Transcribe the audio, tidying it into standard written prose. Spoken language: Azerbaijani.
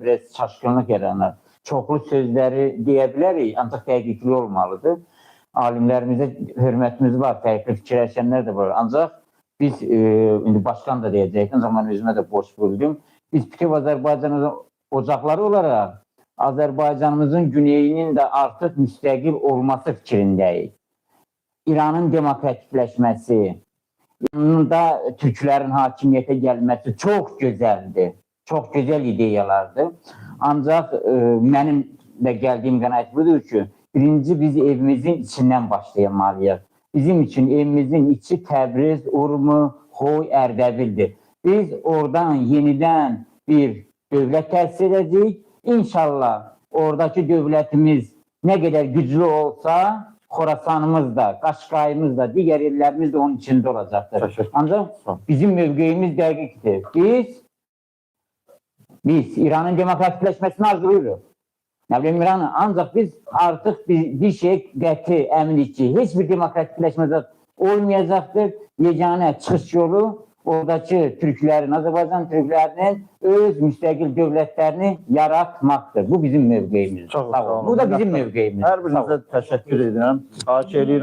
biraz çaşqınlıq yaranar. Çoxlu sözləri deyə bilərik, ancaq dəqiqlikli olmalıdır. Alimlərimizə hörmətimiz var, fərqli fikirləşənlər də var. Ancaq biz, indi başqan da deyəcək, ancaq mən özümə də boş böldüm. Biz bütün Azərbaycan ocaqları olaraq Azərbaycanımızın güneyinin də artıq müstəqil olması fikrindəyik. İranın demokratikləşməsi, yanında türklərin hakimiyyətə gəlməsi çox gözəldir. Çox gözəl ideyalardır. Ancaq mənim də gəldiyim qənaət budur ki, birinci biz evimizin içindən başlayamalıyıq. Bizim üçün evimizin içi Təbriz, Urmu, Xoy, Ərdəbildir. Biz oradan yenidən bir dövlət təsis edəcəyik. İnşallah oradakı dövlətimiz nə qədər güclü olsa, Xorasanımız da, Qaşqayımız da, digər yerlərimiz də onun içində olacaqdır. Ancaq bizim mövqeyimiz dəqiqdir. Biz İranın demokratikləşməsini arzulayırıq. Nə bilim, İranı. Ancaq biz artıq bir şey qəti əminik ki, heç bir demokratikləşmə olmayacaqdır. Yeganə çıxış yolu oradakı türklərin, Azərbaycan türklərinin öz müstəqil dövlətlərini yaratmaqdır. Bu bizim mövqeyimizdir. Çox sağ olun. Bu da bizim mövqeyimizdir. Hər birinizə təşəkkür edirəm. Xahiş edirəm.